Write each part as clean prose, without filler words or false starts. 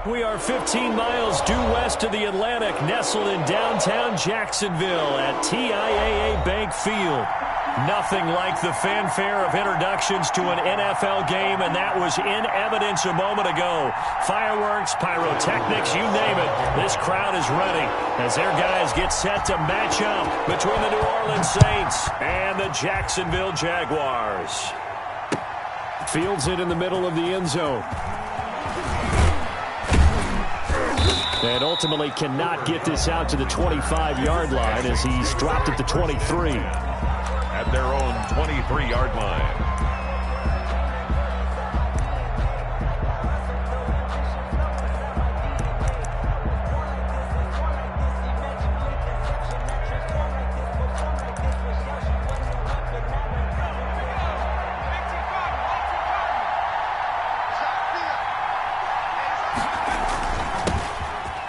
We are 15 miles due west of the Atlantic, nestled in downtown Jacksonville at TIAA Bank Field. Nothing like the fanfare of introductions to an NFL game, and that was in evidence a moment ago. Fireworks, pyrotechnics, you name it. This crowd is ready as their guys get set to match up between the New Orleans Saints and the Jacksonville Jaguars. Fields it in the middle of the end zone. And ultimately cannot get this out to the 25-yard line as he's dropped at the 23. At their own 23-yard line.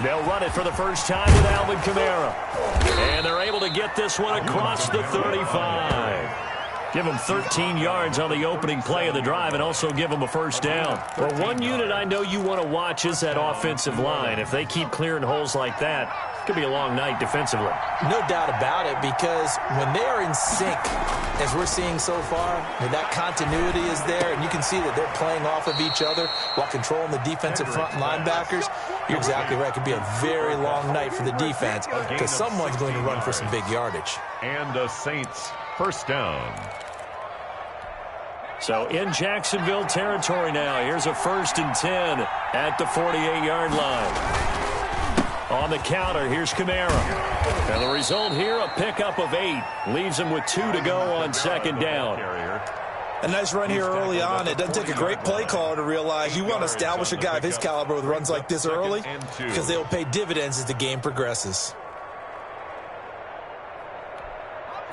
They'll run it for the first time with Alvin Kamara. And they're able to get this one across the 35. Give them 13 yards on the opening play of the drive and also give them a first down. Well, one unit I know you want to watch is that offensive line. If they keep clearing holes like that, it could be a long night defensively. No doubt about it, because when they are in sync, as we're seeing so far, that continuity is there, and you can see that they're playing off of each other while controlling the defensive front linebackers. You're exactly right. It could be a very long night for the defense because someone's going to run for some big yardage. And the Saints first down. So in Jacksonville territory now. Here's a 1st and 10 at the 48-yard line. On the counter, here's Kamara. And the result here, a pickup of 8. Leaves him with 2 to go on second down. A nice run here early on. It doesn't take a great play caller to realize you want to establish a guy of his caliber with runs like this early because they will pay dividends as the game progresses.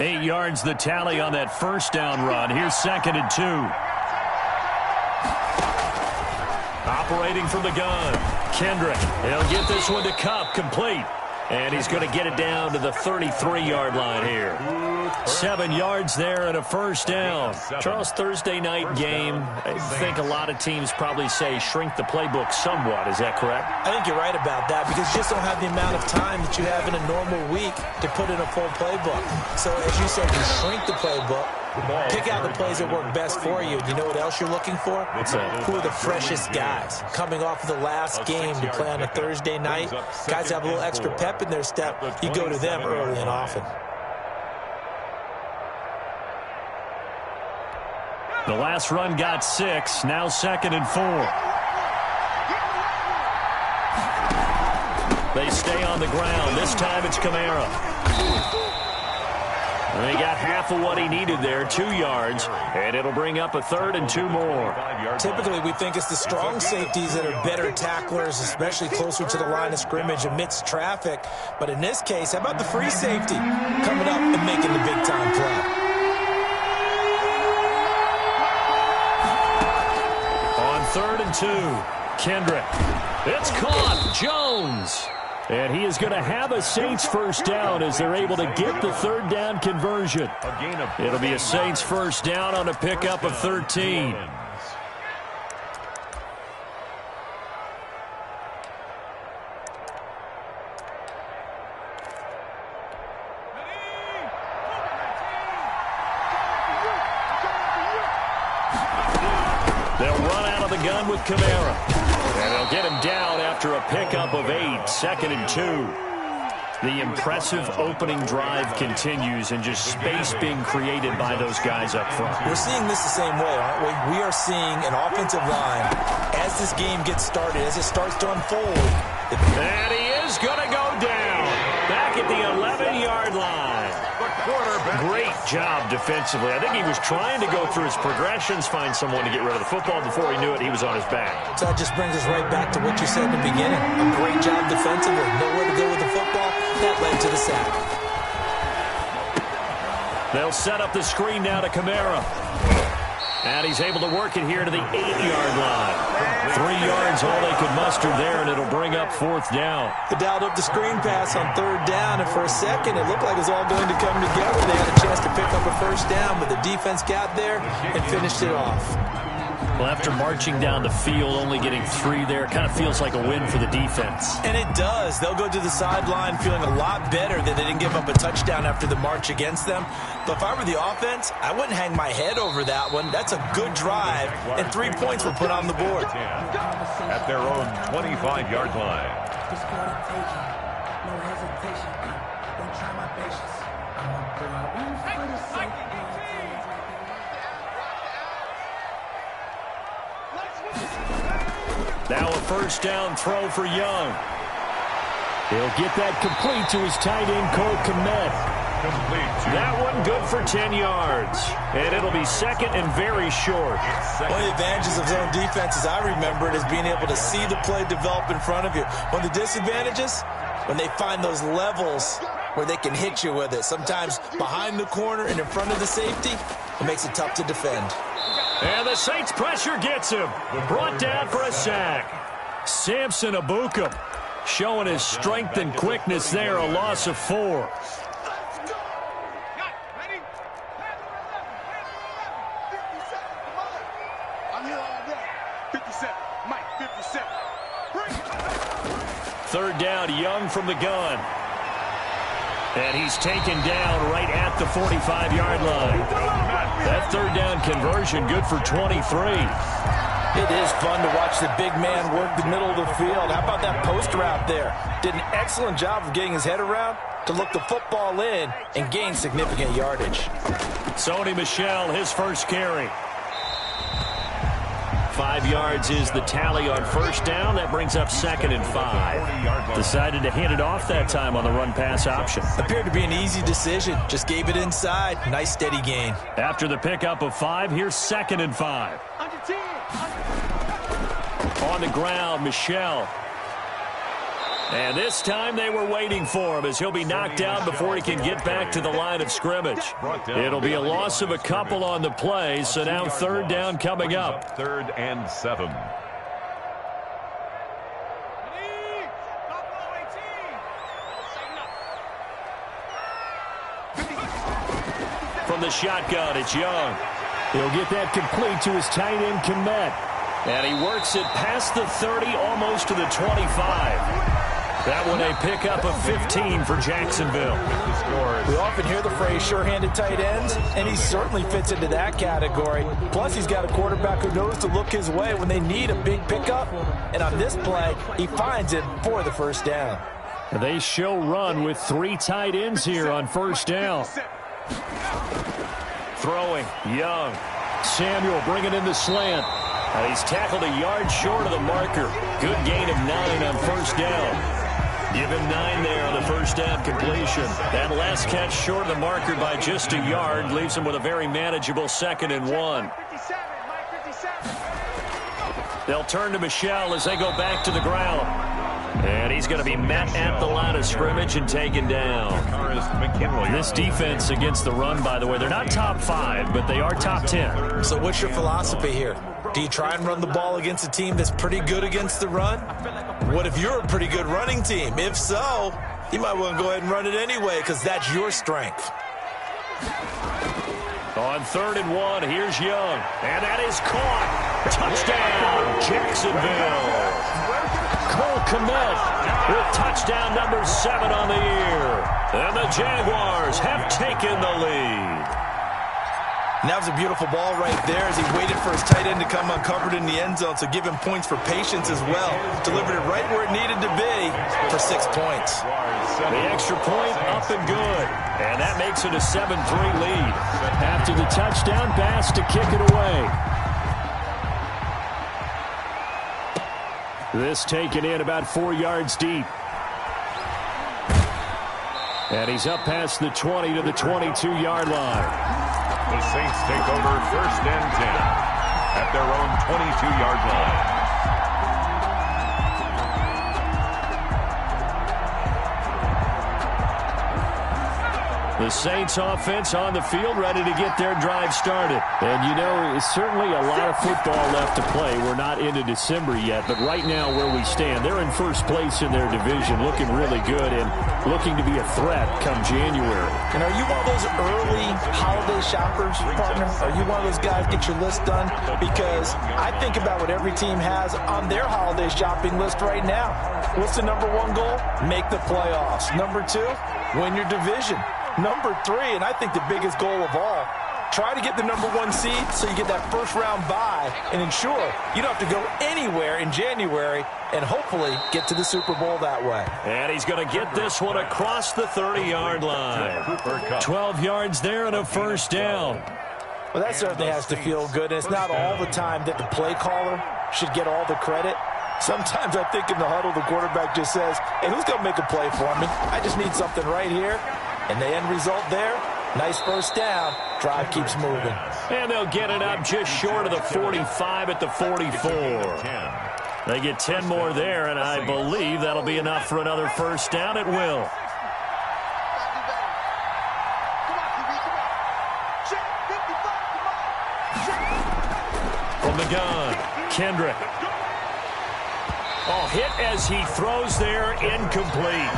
8 yards the tally on that first down run. Here's 2nd and 2. Operating from the gun. Kendrick. He'll get this one to Kupp, complete. And he's going to get it down to the 33-yard line here. 7 yards there and a first down. Charles, Thursday night game, I think a lot of teams probably say shrink the playbook somewhat. Is that correct? I think you're right about that because you just don't have the amount of time that you have in a normal week to put in a full playbook. So as you said, you shrink the playbook, pick out the plays that work best for you. You know what else you're looking for? Who are the freshest guys coming off of the last game to play on a Thursday night? Guys have a little extra pep in their step. You go to them early and often. The last run got 6. Now 2nd and 4. They stay on the ground. This time it's Kamara. And he got half of what he needed there, 2 yards, and it'll bring up a 3rd and 2 more. Typically, we think it's the strong safeties that are better tacklers, especially closer to the line of scrimmage amidst traffic. But in this case, how about the free safety coming up and making the big-time play? On 3rd and 2, Kendrick. It's caught. Jones. And he is going to have a Saints first down as they're able to get the 3rd down conversion. It'll be a Saints first down on a pickup of 13. They'll run out of the gun with Kamara. And they'll get him down after a pickup of 8, 2nd and 2. The impressive opening drive continues and just space being created by those guys up front. We're seeing this the same way, aren't we? We are seeing an offensive line as this game gets started, as it starts to unfold. And he is going to go down back at the 11-yard line. Great job defensively. I think he was trying to go through his progressions, find someone to get rid of the football. Before he knew it, he was on his back. So that just brings us right back to what you said in the beginning. A great job defensively. Nowhere to go with the football. That led to the sack. They'll set up the screen now to Kamara. And he's able to work it here to the 8-yard line. 3 yards, all they could muster there, and it'll bring up 4th down. They dialed up the screen pass on 3rd down, and for a second, it looked like it was all going to come together. They had a chance to pick up a first down, but the defense got there and finished it off. Well, after marching down the field, only getting 3 there, kind of feels like a win for the defense. And it does. They'll go to the sideline feeling a lot better that they didn't give up a touchdown after the march against them. But if I were the offense, I wouldn't hang my head over that one. That's a good drive, and 3 points were put on the board. At their own 25-yard line. Just go to taking. No hesitation. Don't try my patience. I'm a girl. For the sake of Now a first down throw for Young. He'll get that complete to his tight end, Cole Kmet. That one good for 10 yards. And it'll be second and very short. One of the advantages of zone defense, as I remember it, is being able to see the play develop in front of you. One of the disadvantages, when they find those levels where they can hit you with it. Sometimes behind the corner and in front of the safety, it makes it tough to defend. And the Saints pressure gets him. Brought down for a sack. Samson Abukum showing his strength and quickness there, a loss of 4. Third down, Young from the gun. And he's taken down right at the 45-yard line. That third down conversion good for 23. It is fun to watch the big man work the middle of the field. How about that post route there? Did an excellent job of getting his head around to look the football in and gain significant yardage. Sony Michel, his first carry. 5 yards is the tally on first down. That brings up second and 5. Decided to hand it off that time on the run-pass option. Appeared to be an easy decision. Just gave it inside. Nice steady gain. After the pickup of 5, here's second and 5. On the ground, Michel. And this time they were waiting for him as he'll be knocked down before he can get back to the line of scrimmage. It'll be a loss of a couple on the play, so now third down coming up. 3rd and 7. From the shotgun, it's Young. He'll get that complete to his tight end, Kmet. And he works it past the 30, almost to the 25. That one a pickup of 15 for Jacksonville. We often hear the phrase sure-handed tight ends, and he certainly fits into that category. Plus, he's got a quarterback who knows to look his way when they need a big pickup. And on this play, he finds it for the first down. They show run with 3 tight ends here on first down. Throwing, Young. Samuel bringing in the slant. And he's tackled a yard short of the marker. Good gain of 9 on first down. Give him 9 there on the first down completion. That last catch short of the marker by just a yard leaves him with a very manageable 2nd and 1. They'll turn to Michel as they go back to the ground. And he's going to be met at the line of scrimmage and taken down. This defense against the run, by the way, they're not top 5, but they are top 10. So what's your philosophy here? Do you try and run the ball against a team that's pretty good against the run? What if you're a pretty good running team? If so, you might want to go ahead and run it anyway because that's your strength. On 3rd and 1, here's Young. And that is caught. Touchdown, Jacksonville. Cole Kmet with touchdown number 7 on the year. And the Jaguars have taken the lead. And that was a beautiful ball right there as he waited for his tight end to come uncovered in the end zone, so give him points for patience as well. Delivered it right where it needed to be for 6 points. The extra point up and good. And that makes it a 7-3 lead. After the touchdown pass to kick it away. This taken in about 4 yards deep. And he's up past the 20 to the 22-yard line. The Saints take over 1st and 10 at their own 22-yard line. The Saints offense on the field, ready to get their drive started. And you know, it's certainly a lot of football left to play. We're not into December yet, but right now where we stand, they're in first place in their division, looking really good and looking to be a threat come January. And are you one of those early holiday shoppers, partner? Are you one of those guys get your list done? Because I think about what every team has on their holiday shopping list right now. What's the number one goal? Make the playoffs. Number two, win your division. Number three, and I think the biggest goal of all, try to get the number one seed so you get that first round bye and ensure you don't have to go anywhere in January and hopefully get to the Super Bowl that way. And he's going to get this one across the 30-yard line. 12 yards there and a first down. Well, that certainly has to feel good, and it's not all the time that the play caller should get all the credit. Sometimes I think in the huddle, the quarterback just says, hey, who's going to make a play for me? I just need something right here. And the end result there, nice first down. Drive keeps moving. And they'll get it up just short of the 45 at the 44. They get 10 more there, and I believe that'll be enough for another first down. It will. From the gun, Kendrick. Oh, hit as he throws there, incomplete.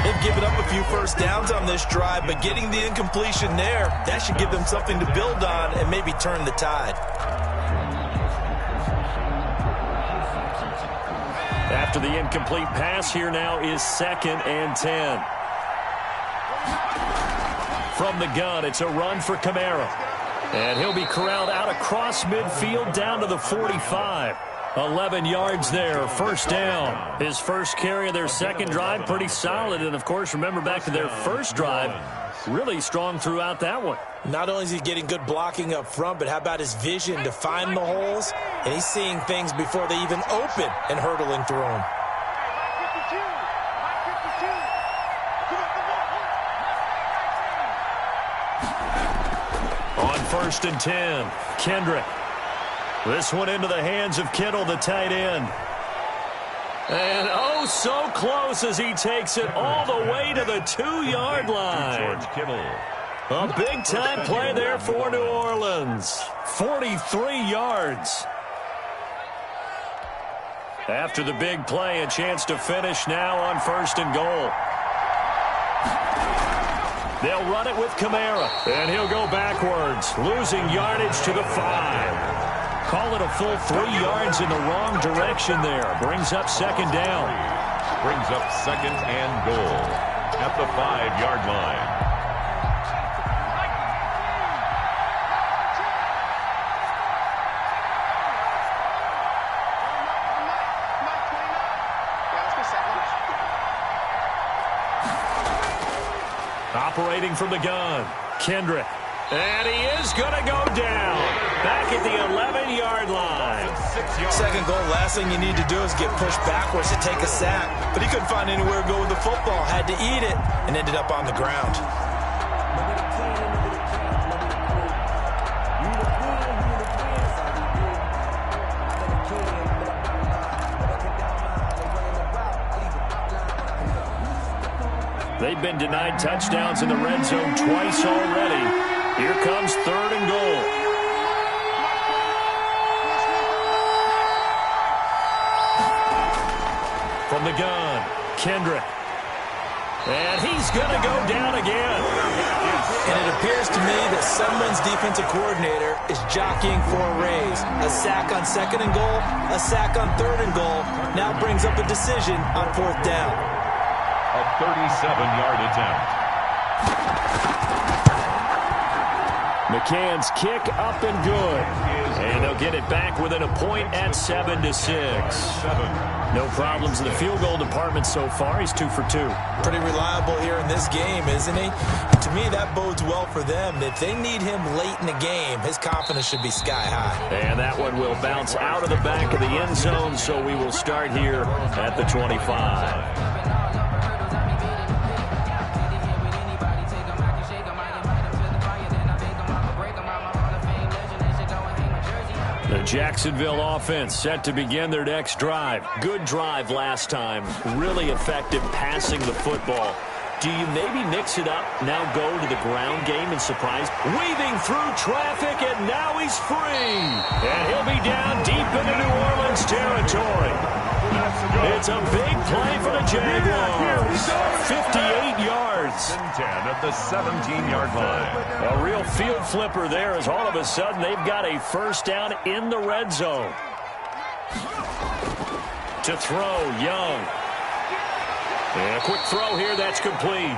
They've given up a few first downs on this drive, but getting the incompletion there, that should give them something to build on and maybe turn the tide. After the incomplete pass, here now is 2nd and 10. From the gun, it's a run for Kamara. And he'll be corralled out across midfield down to the 45. 11 yards there, first down. His first carry of their second drive, pretty solid. And, of course, remember back to their first drive, really strong throughout that one. Not only is he getting good blocking up front, but how about his vision to find the holes? And he's seeing things before they even open and hurdling through them. On 1st and 10, Kendrick. This one into the hands of Kittle, the tight end. And oh, so close as he takes it all the way to the 2-yard line. A big-time play there for New Orleans. 43 yards. After the big play, a chance to finish now on 1st and goal. They'll run it with Kamara, and he'll go backwards, losing yardage to the 5. Call it a full 3 yards in the wrong direction there. Brings up 2nd down. Brings up 2nd and goal at the 5-yard line. Operating from the gun, Kendrick. And he is going to go down. Back at the 11-yard line. Second goal, last thing you need to do is get pushed backwards to take a sack. But he couldn't find anywhere to go with the football. Had to eat it and ended up on the ground. They've been denied touchdowns in the red zone twice already. Here comes 3rd and goal. From the gun, Kendrick. And he's going to go down again. And it appears to me that someone's defensive coordinator is jockeying for a raise. A sack on 2nd and goal, a sack on 3rd and goal. Now brings up a decision on 4th down. A 37-yard attempt. McCann's kick up and good. And they'll get it back within a point at 7-6. No problems in the field goal department so far. He's 2 for 2. Pretty reliable here in this game, isn't he? To me, that bodes well for them. If they need him late in the game, his confidence should be sky high. And that one will bounce out of the back of the end zone, so we will start here at the 25. The Jacksonville offense set to begin their next drive. Good drive last time. Really effective passing the football. Do you maybe mix it up, now go to the ground game and surprise? Weaving through traffic, and now he's free. And he'll be down deep into New Orleans territory. It's a big play for the Jaguars. 58 yards. 10 at the 17-yard line. A real field flipper there as all of a sudden they've got a first down in the red zone. To throw, Young. And a quick throw here, that's complete.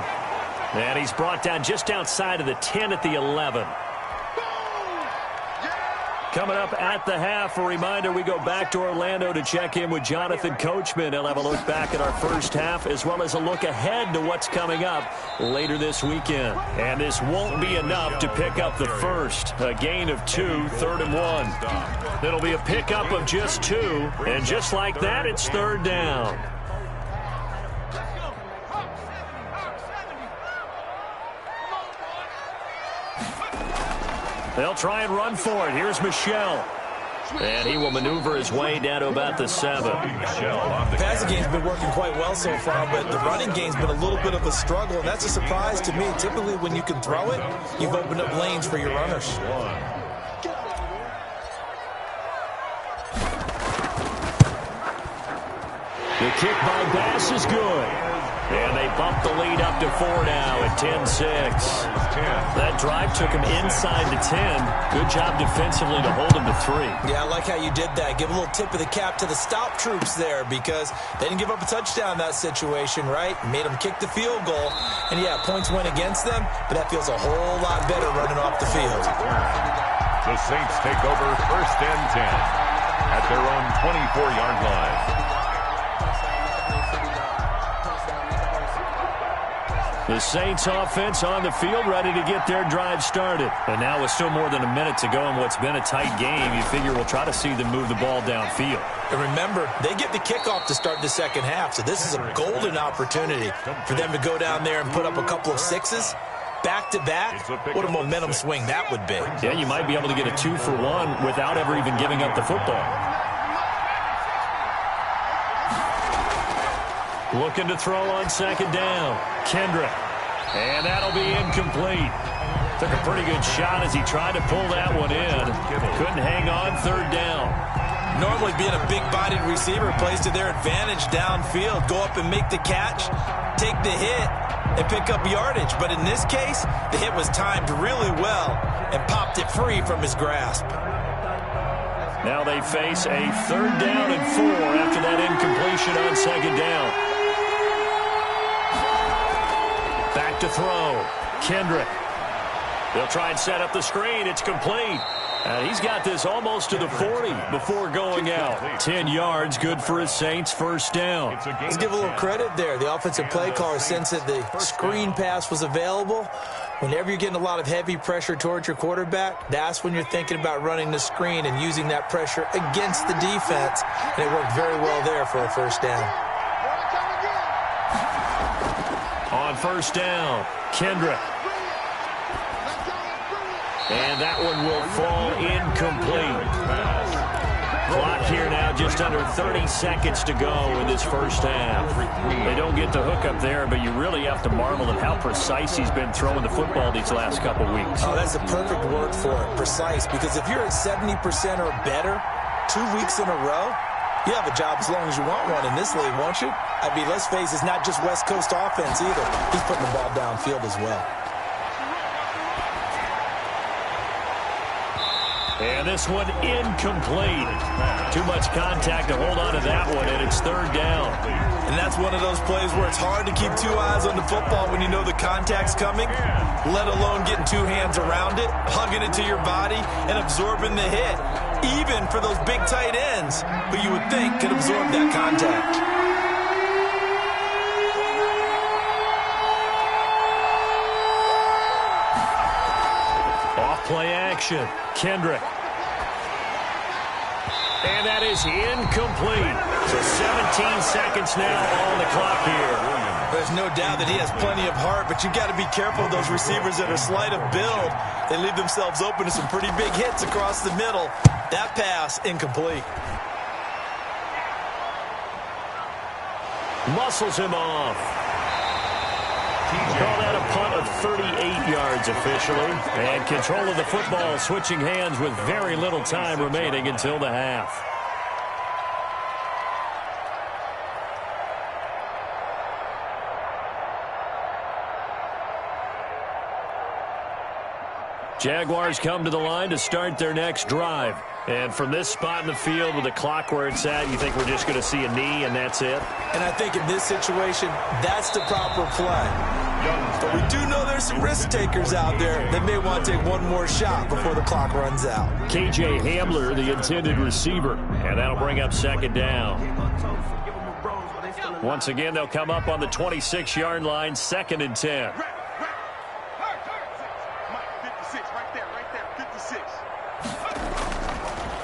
And he's brought down just outside of the 10 at the 11. Coming up at the half, a reminder, we go back to Orlando to check in with Jonathan Coachman. He'll have a look back at our first half as well as a look ahead to what's coming up later this weekend. And this won't be enough to pick up the first. A gain of 2, 3rd and 1. It'll be a pickup of just 2, and just like that, it's 3rd down. They'll try and run for it. Here's Michelle. And he will maneuver his way down to about the 7. The passing game's been working quite well so far, but the running game's been a little bit of a struggle, and that's a surprise to me. Typically, when you can throw it, you've opened up lanes for your runners. The kick by Bass is good. And they bump the lead up to 4 now at 10-6. That drive took him inside the 10. Good job defensively to hold him to 3. Yeah, I like how you did that. Give a little tip of the cap to the stop troops there because they didn't give up a touchdown in that situation, right? Made them kick the field goal. And, yeah, points went against them, but that feels a whole lot better running off the field. The Saints take over 1st and 10 at their own 24-yard line. The Saints offense on the field ready to get their drive started. And now with still more than a minute to go in what's been a tight game, you figure we'll try to see them move the ball downfield. And remember, they get the kickoff to start the second half, so this is a golden opportunity for them to go down there and put up a couple of 6s. Back-to-back, what a momentum swing that would be. Yeah, you might be able to get a 2-for-1 without ever even giving up the football. Looking to throw on 2nd down. Kendrick. And that'll be incomplete. Took a pretty good shot as he tried to pull that one in. Couldn't hang on 3rd down. Normally being a big-bodied receiver plays to their advantage downfield. Go up and make the catch, take the hit, and pick up yardage. But in this case, the hit was timed really well and popped it free from his grasp. Now they face a 3rd down and 4 after that incompletion on 2nd down. Back to throw. Kendrick. They'll try and set up the screen. It's complete. And he's got this almost to the 40 before going out. 10 yards, good for his Saints, 1st down. Let's give a little credit there. The offensive play caller sensed that the screen pass was available. Whenever you're getting a lot of heavy pressure towards your quarterback, that's when you're thinking about running the screen and using that pressure against the defense. And it worked very well there for a 1st down. On 1st down, Kendrick. And that one will fall incomplete. Clock here now, just under 30 seconds to go in this 1st half. They don't get the hook up there, but you really have to marvel at how precise he's been throwing the football these last couple weeks. Oh, that's a perfect word for it, precise, because if you're at 70% or better 2 weeks in a row, you have a job as long as you want one in this league, won't you? I mean, let's face it, it's not just West Coast offense either. He's putting the ball downfield as well. And this one incomplete. Too much contact to hold on to that one, and it's 3rd down. And that's one of those plays where it's hard to keep 2 eyes on the football when you know the contact's coming, let alone getting 2 hands around it, hugging it to your body, and absorbing the hit. Even for those big tight ends who you would think could absorb that contact. Off-play action. Kendrick. And that is incomplete. So 17 seconds now on the clock here. There's no doubt that he has plenty of heart, but you've got to be careful of those receivers that are slight of build. They leave themselves open to some pretty big hits across the middle. That pass, incomplete. Muscles him off. Call that a punt of 38 yards officially. And control of the football switching hands with very little time remaining until the half. Jaguars come to the line to start their next drive. And from this spot in the field with the clock where it's at, you think we're just going to see a knee and that's it? And I think in this situation, that's the proper play. But we do know there's some risk takers out there that may want to take one more shot before the clock runs out. KJ Hamler, the intended receiver. And that'll bring up second down. Once again, they'll come up on the 26-yard line, 2nd and 10.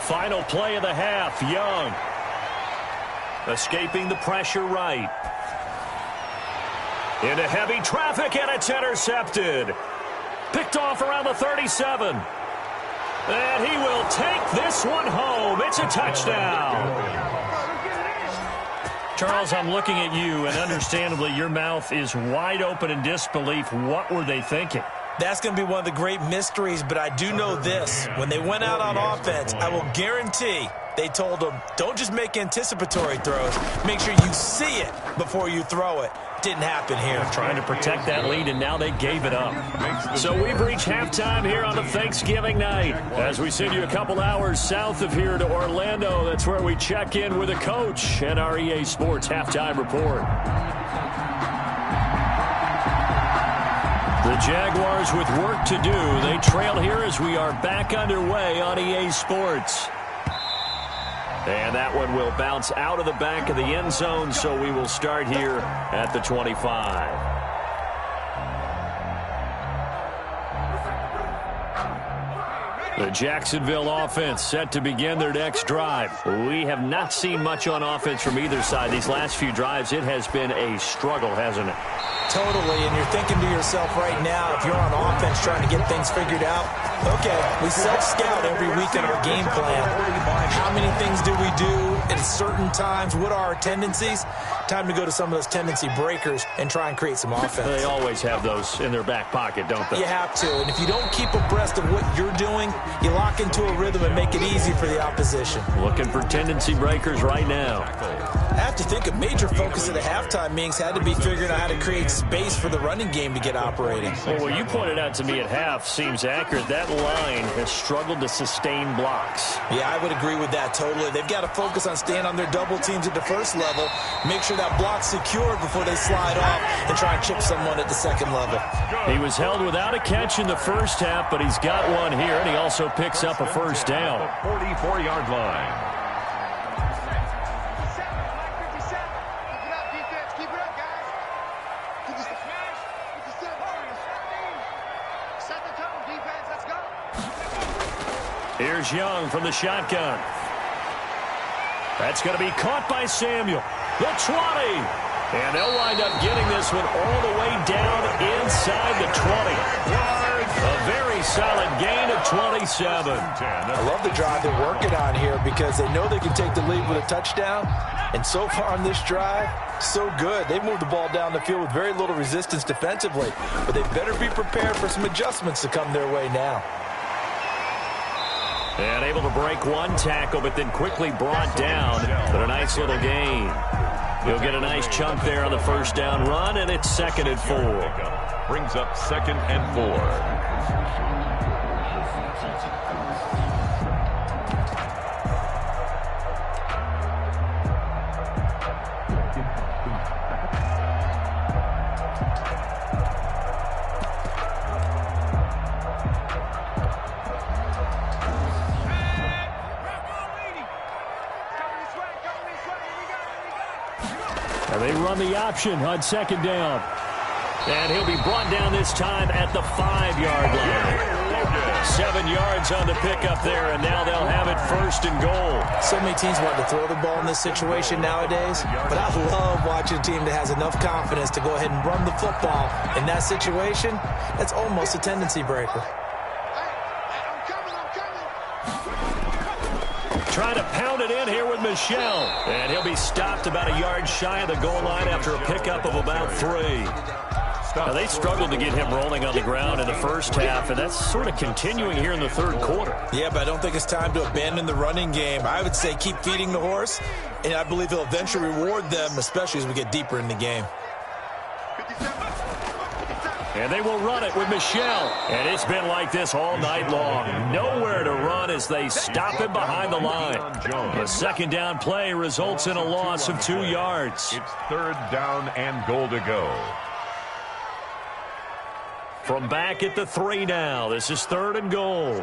Final play of the half, Young. Escaping the pressure right. Into heavy traffic, and it's intercepted. Picked off around the 37. And he will take this one home. It's a touchdown. Charles, I'm looking at you, and understandably, your mouth is wide open in disbelief. What were they thinking? That's going to be one of the great mysteries, but I do know this. When they went out on offense, I will guarantee they told them, don't just make anticipatory throws. Make sure you see it before you throw it. Didn't happen here. Trying to protect that lead, and now they gave it up. So we've reached halftime here on a Thanksgiving night. As we send you a couple hours south of here to Orlando, that's where we check in with a coach and our EA Sports Halftime Report. The Jaguars with work to do. They trail here as we are back underway on EA Sports. And that one will bounce out of the back of the end zone, so we will start here at the 25. The Jacksonville offense set to begin their next drive. We have not seen much on offense from either side. These last few drives, it has been a struggle, hasn't it? Totally, and you're thinking to yourself right now, if you're on offense trying to get things figured out, okay, we self-scout every week in our game plan. How many things do we do at certain times? What are our tendencies? Time to go to some of those tendency breakers and try and create some offense. They always have those in their back pocket, don't they? You have to, and if you don't keep abreast of what you're doing, you lock into a rhythm and make it easy for the opposition. Looking for tendency breakers right now. I have to think a major focus of the halftime meetings had to be figuring out how to create space for the running game to get operating. Well, what you pointed out to me at half seems accurate. That line has struggled to sustain blocks. Yeah, I would agree with that totally. They've got to focus on staying on their double teams at the first level, make sure that block's secured before they slide off and try and chip someone at the second level. He was held without a catch in the first half, but he's got one here, and he also picks up a first down. 44-yard line. Here's Young from the shotgun. That's going to be caught by Samuel. The 20. And they'll wind up getting this one all the way down inside the 20. A very solid gain of 27. I love the drive they're working on here because they know they can take the lead with a touchdown. And so far on this drive, so good. They've moved the ball down the field with very little resistance defensively. But they better be prepared for some adjustments to come their way now. And able to break one tackle, but then quickly brought down. But a nice little gain. He'll get a nice chunk there on the first down run, and it's 2nd and 4. Brings up 2nd and 4. They run the option on 2nd down. And he'll be brought down this time at the 5-yard line. 7 yards on the pickup there, and now they'll have it 1st and goal. So many teams want to throw the ball in this situation nowadays, but I love watching a team that has enough confidence to go ahead and run the football. In that situation, that's almost a tendency breaker. Trying to pound it in here with Michel. And he'll be stopped about a yard shy of the goal line after a pickup of about 3. Now, they struggled to get him rolling on the ground in the first half, and that's sort of continuing here in the third quarter. Yeah, but I don't think it's time to abandon the running game. I would say keep feeding the horse, and I believe he'll eventually reward them, especially as we get deeper in the game. And they will run it with Michel. And it's been like this all night long. Nowhere to run as they stop him behind the line. The second down play results in a loss of 2 yards. It's third down and goal to go. From back at the 3 now. This is third and goal.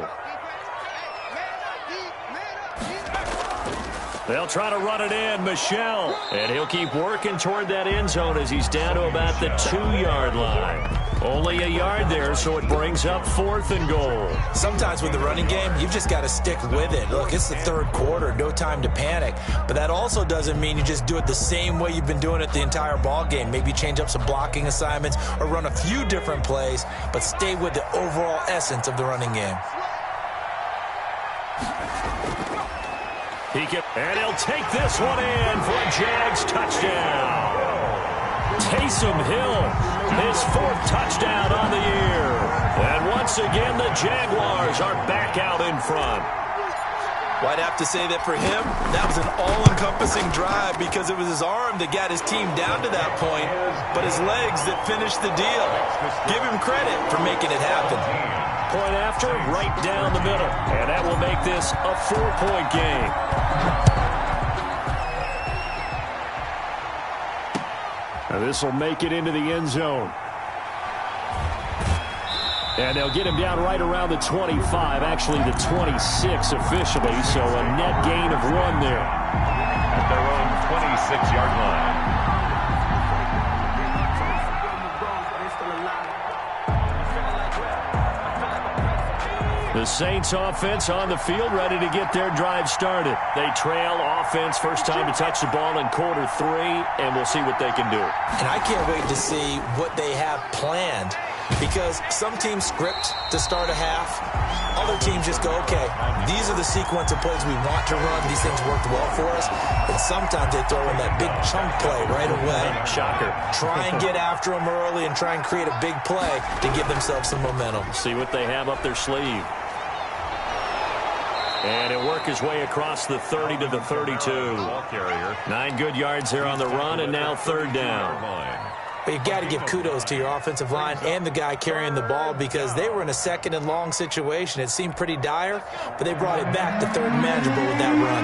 They'll try to run it in, Michel. And he'll keep working toward that end zone as he's down to about the 2-yard line. Only a yard there, so it brings up fourth and goal. Sometimes with the running game, you've just got to stick with it. Look, it's the third quarter, no time to panic. But that also doesn't mean you just do it the same way you've been doing it the entire ball game. Maybe change up some blocking assignments or run a few different plays, but stay with the overall essence of the running game. And he'll take this one in for a Jags touchdown. Taysom Hill, his 4th touchdown on the year. And once again, the Jaguars are back out in front. Well, I'd have to say that for him, that was an all-encompassing drive because it was his arm that got his team down to that point, but his legs that finished the deal. Give him credit for making it happen. Point after, right down the middle. And that will make this a 4-point game. Now this will make it into the end zone. And they'll get him down right around the 25, actually the 26 officially, so a net gain of 1 there. At their own 26-yard line. The Saints offense on the field, ready to get their drive started. They trail offense, first time to touch the ball in quarter 3, and we'll see what they can do. And I can't wait to see what they have planned, because some teams script to start a half. Other teams just go, okay, these are the sequence of plays we want to run. These things worked well for us. And sometimes they throw in that big chunk play right away. Shocker. Try and get after them early and try and create a big play to give themselves some momentum. See what they have up their sleeve. And he'll work his way across the 30 to the 32. 9 good yards there on the run, and now third down. But you've got to give kudos to your offensive line and the guy carrying the ball because they were in a second and long situation. It seemed pretty dire, but they brought it back to third and manageable with that run.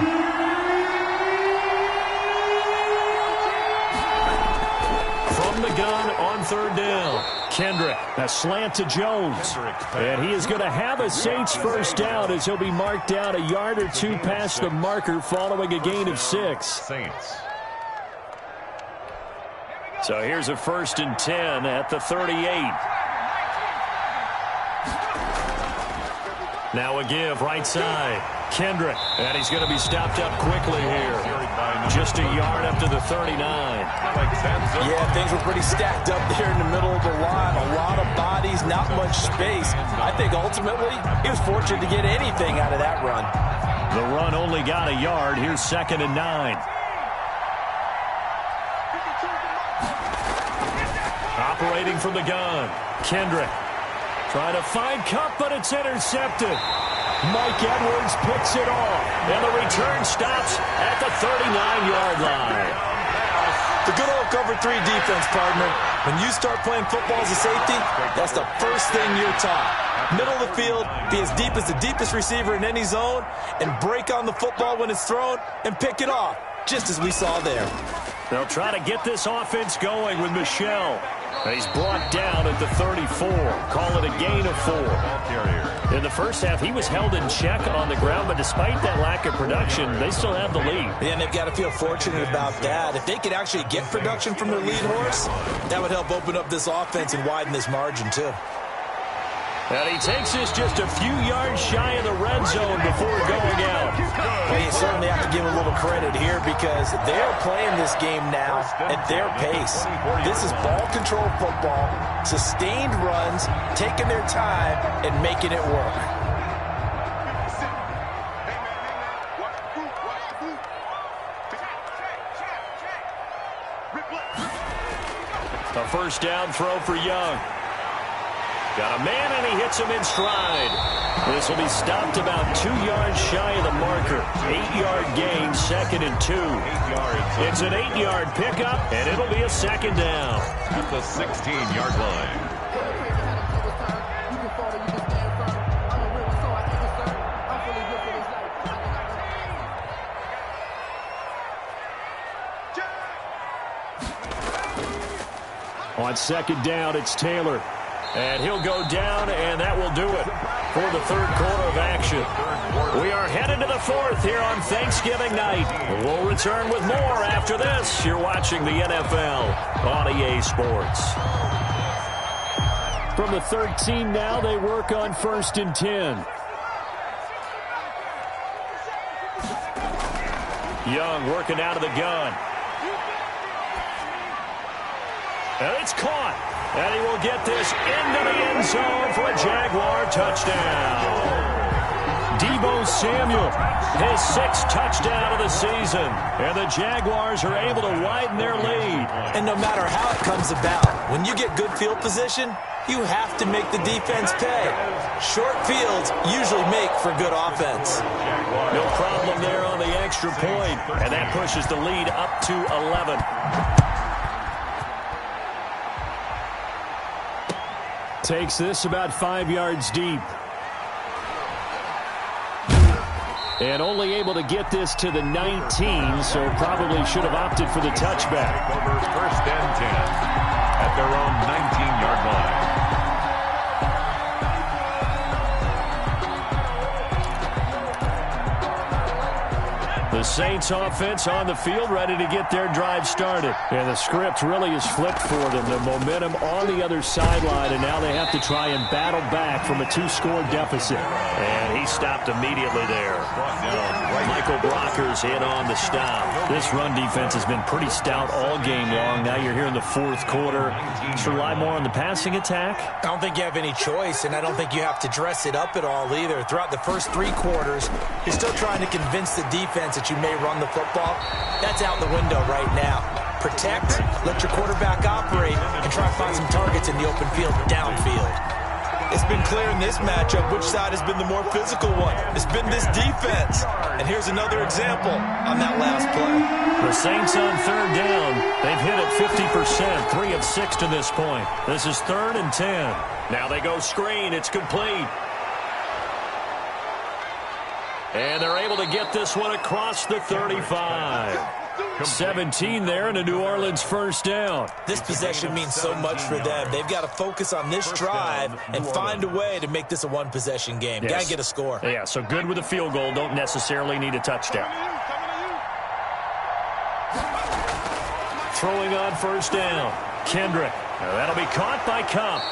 From the gun on third down. Kendrick, a slant to Jones. And he is going to have a Saints first down as he'll be marked down a yard or 2 past the marker following a gain of 6. Saints. So here's a 1st and 10 at the 38. Now a give right side. Kendrick, and he's going to be stopped up quickly here. Just a yard up to the 39. Yeah, things were pretty stacked up there in the middle of the line. A lot of bodies, not much space. I think ultimately he was fortunate to get anything out of that run. The run only got a yard. Here's 2nd and 9. Operating from the gun. Kendrick trying to find Cup, but it's intercepted. Mike Edwards picks it off, and the return stops at the 39-yard line. The good old cover 3 defense, partner. When you start playing football as a safety, that's the first thing you're taught. Middle of the field, be as deep as the deepest receiver in any zone, and break on the football when it's thrown and pick it off, just as we saw there. They'll try to get this offense going with Michel. He's brought down at the 34. Call it a gain of 4. In the first half, he was held in check on the ground, but despite that lack of production, they still have the lead. Yeah, and they've got to feel fortunate about that. If they could actually get production from their lead horse, that would help open up this offense and widen this margin, too. And he takes this just a few yards shy of the red zone before going out. Well, you certainly have to give a little credit here because they're playing this game now at their pace. This is ball control football, sustained runs, taking their time, and making it work. A first down throw for Young. Got a man, and he hits him in stride. This will be stopped about 2 yards shy of the marker. 8-yard gain, 2nd and 2. It's an 8-yard pickup, and it'll be a second down. At the 16-yard line. On second down, it's Taylor. And he'll go down, and that will do it for the third quarter of action. We are headed to the fourth here on Thanksgiving night. We'll return with more after this. You're watching the NFL on EA Sports. From the 13 now, they work on 1st and 10. Young working out of the gun. And it's caught. And he will get this into the end zone for a Jaguar touchdown. Deebo Samuel, his 6th touchdown of the season. And the Jaguars are able to widen their lead. And no matter how it comes about, when you get good field position, you have to make the defense pay. Short fields usually make for good offense. No problem there on the extra point. And that pushes the lead up to 11. Takes this about 5 yards deep. And only able to get this to the 19, so probably should have opted for the touchback. Over 1st and 10 at their own 19-yard line. The Saints offense on the field, ready to get their drive started. And the script really is flipped for them. The momentum on the other sideline, and now they have to try and battle back from a 2-score deficit. And he stopped immediately there. Michael Brockers in on the stop. This run defense has been pretty stout all game long. Now you're here in the fourth quarter. Just rely more on the passing attack? I don't think you have any choice, and I don't think you have to dress it up at all either. Throughout the first 3 quarters, you're still trying to convince the defense that you may run the football. That's out the window right now. Protect, let your quarterback operate, and try to find some targets in the open field downfield. It's been clear in this matchup which side has been the more physical one. It's been this defense. And here's another example on that last play. The Saints on 3rd down. They've hit it 50%, 3 of 6 to this point. This is 3rd and 10. Now they go screen. It's complete. And they're able to get this one across the 35. 17 there and a New Orleans first down. This possession means so much for them. They've got to focus on this drive and find a way to make this a one-possession game. Yes. Got to get a score. Yeah, so good with a field goal. Don't necessarily need a touchdown. Throwing on first down. Kendrick. Now that'll be caught by Cup.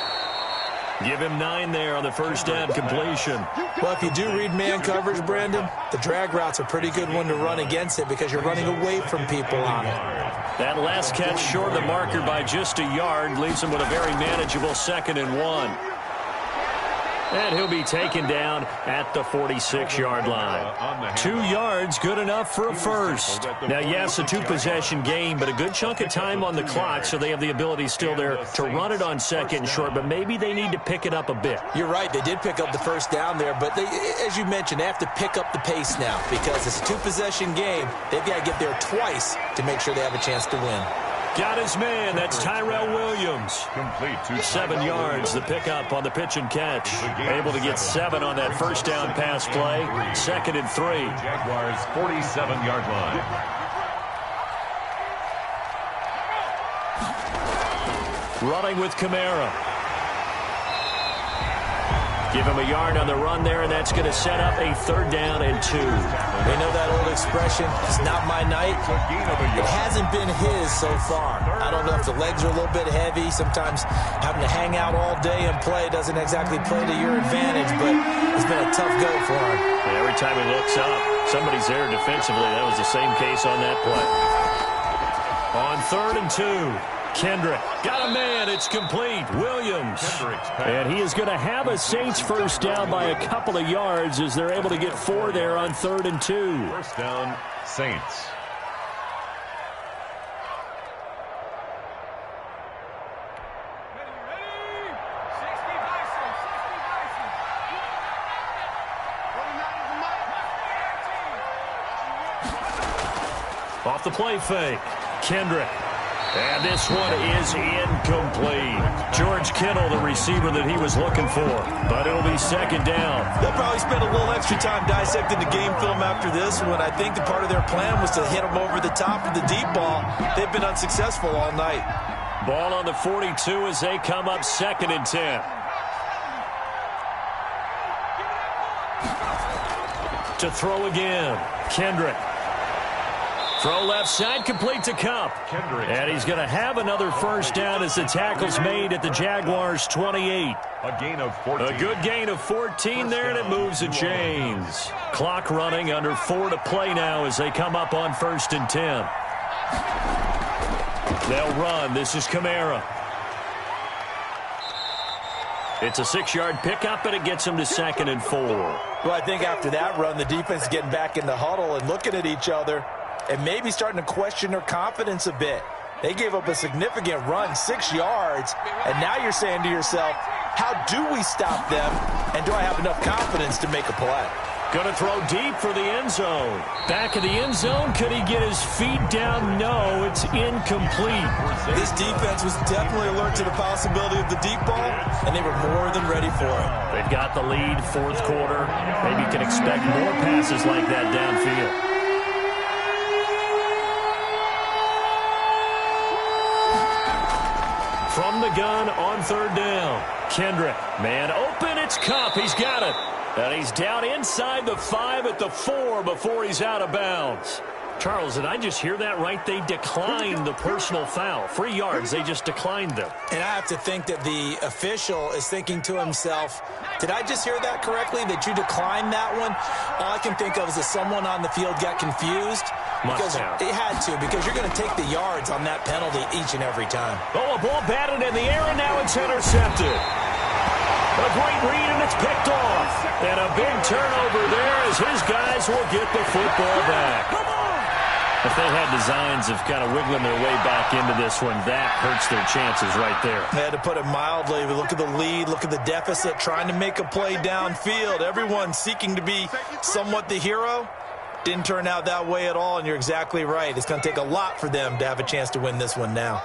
Give him 9 there on the first down completion. Well, if you do read man coverage, Brandon, the drag route's a pretty good one to run against it because you're running away from people on it. That last catch short of the marker by just a yard leaves him with a very manageable 2nd and 1. And he'll be taken down at the 46-yard line. 2 yards, good enough for a first. Now, yes, a 2-possession game, but a good chunk of time on the clock, so they have the ability still there to run it on 2nd and short, but maybe they need to pick it up a bit. You're right. They did pick up the first down there, but they, as you mentioned, they have to pick up the pace now because it's a 2-possession game. They've got to get there twice to make sure they have a chance to win. Got his man. That's Tyrell Williams. Complete to 7 yards, the pickup on the pitch and catch. Able to get 7 on that first down pass play. 2nd and 3. Jaguars 47-yard line. Running with Kamara. Give him a yard on the run there, and that's going to set up a 3rd down and 2. We know that old expression, it's not my night. It hasn't been his so far. I don't know if the legs are a little bit heavy. Sometimes having to hang out all day and play doesn't exactly play to your advantage, but it's been a tough go for him. And every time he looks up, somebody's there defensively. That was the same case on that play. On 3rd and 2. Kendrick got a man. It's complete. Williams. And he is going to have a Saints first down by a couple of yards as they're able to get 4 there on 3rd and 2. First down, Saints. off the play fake. Kendrick. And this one is incomplete. George Kittle, the receiver that he was looking for. But it'll be second down. They'll probably spend a little extra time dissecting the game film after this one. I think the part of their plan was to hit them over the top of the deep ball. They've been unsuccessful all night. Ball on the 42 as they come up 2nd and 10. To throw again. Kendrick. Throw left side, complete to Cup. And he's going to have another first down as the tackle's made at the Jaguars' 28. A gain of 14. A good gain of 14 there, and it moves the chains. Clock running, under 4 to play now as they come up on 1st and 10. They'll run. This is Kamara. It's a 6-yard pickup, and it gets them to 2nd and 4. Well, I think after that run, the defense is getting back in the huddle and looking at each other and maybe starting to question their confidence a bit. They gave up a significant run, 6 yards, and now you're saying to yourself, how do we stop them, and do I have enough confidence to make a play? Going to throw deep for the end zone. Back of the end zone. Could he get his feet down? No, it's incomplete. This defense was definitely alert to the possibility of the deep ball, and they were more than ready for it. They've got the lead, 4th quarter. Maybe you can expect more passes like that downfield. From the gun on 3rd down. Kendrick, man open, it's Cup. He's got it. And he's down inside the 5 at the 4 before he's out of bounds. Charles, did I just hear that right? They declined the personal foul. 3 yards, they just declined them. And I have to think that the official is thinking to himself, did I just hear that correctly, that you declined that one? All I can think of is that someone on the field got confused. Because it had to, because you're going to take the yards on that penalty each and every time. Oh, a ball batted in the air, and now it's intercepted. A great read, and it's picked off. And a big turnover there as his guys will get the football back. If they had designs of kind of wiggling their way back into this one, that hurts their chances right there. I had to put it mildly. Look at the lead, look at the deficit, trying to make a play downfield. Everyone seeking to be somewhat the hero. Didn't turn out that way at all, and you're exactly right. It's going to take a lot for them to have a chance to win this one now.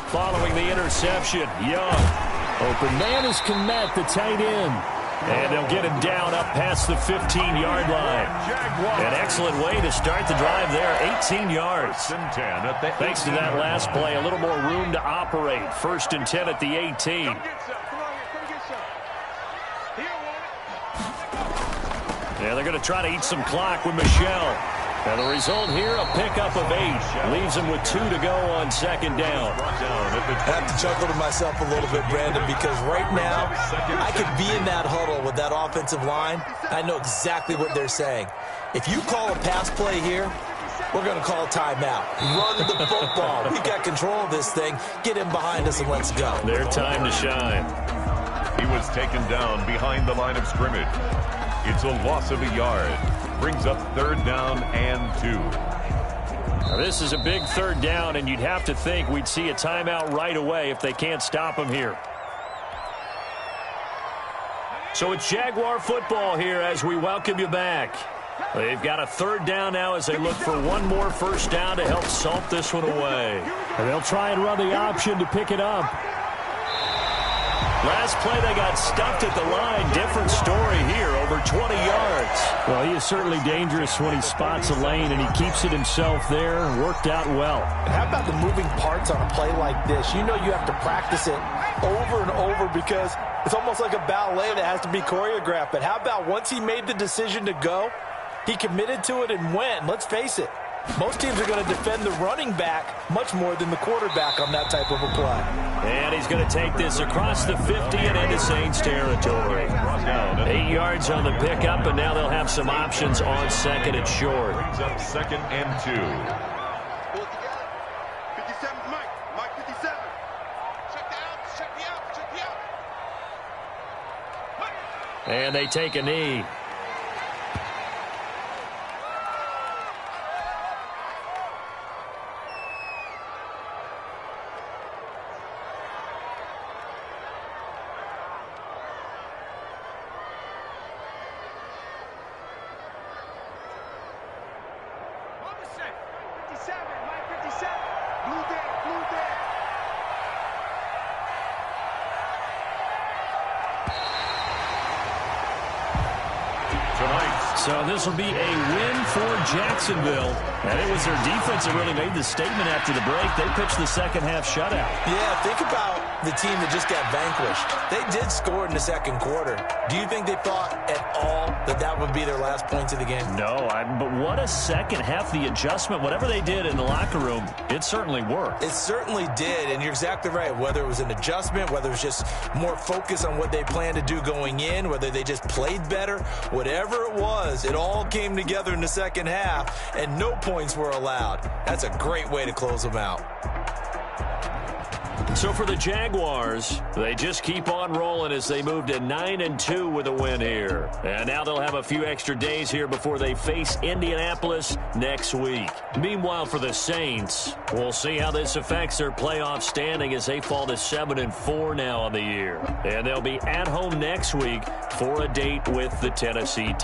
Following the interception, Young. Open man is Kmet, the tight end. And they'll get him down up past the 15-yard line. An excellent way to start the drive there, 18 yards. Thanks to that last play, a little more room to operate. 1st and 10 at the 18. Yeah, they're going to try to eat some clock with Michelle. And the result here, a pickup of 8. Leaves them with 2 to go on 2nd down. I have to chuckle to myself a little bit, Brandon, because right now, I could be in that huddle with that offensive line. I know exactly what they're saying. If you call a pass play here, we're going to call a timeout. Run the football. We got control of this thing. Get him behind us and let's go. Their time to shine. He was taken down behind the line of scrimmage. It's a loss of a yard. Brings up 3rd down and 2. Now, this is a big 3rd down, and you'd have to think we'd see a timeout right away if they can't stop him here. So it's Jaguar football here as we welcome you back. They've got a 3rd down now as they look for one more first down to help salt this one away. And they'll try and run the option to pick it up. Last play, they got stuffed at the line. Different story here, over 20 yards. Well, he is certainly dangerous when he spots a lane, and he keeps it himself there. Worked out well. And how about the moving parts on a play like this? You know you have to practice it over and over because it's almost like a ballet that has to be choreographed. But how about once he made the decision to go, he committed to it and went. Let's face it. Most teams are going to defend the running back much more than the quarterback on that type of a play. And he's going to take this across the 50 and into Saints territory. 8 yards on the pickup, and now they'll have some options on 2nd and short. Brings up 2nd and 2. 57, Mike 57. Check me out. And they take a knee. So this will be a win for Jacksonville. And it was their defense that really made the statement after the break. They pitched the second-half shutout. Yeah, think about the team that just got vanquished. They did score in the second quarter. Do you think they thought at all that that would be their last points of the game? No, but what a second half. The adjustment, whatever they did in the locker room, it certainly worked. It certainly did, and you're exactly right. Whether it was an adjustment, whether it was just more focus on what they planned to do going in, whether they just played better, whatever it was, it all came together in the second half, and no points were allowed. That's a great way to close them out. So for the Jaguars, they just keep on rolling as they move to 9-2 with a win here. And now they'll have a few extra days here before they face Indianapolis next week. Meanwhile, for the Saints, we'll see how this affects their playoff standing as they fall to 7-4 now on the year. And they'll be at home next week for a date with the Tennessee Titans.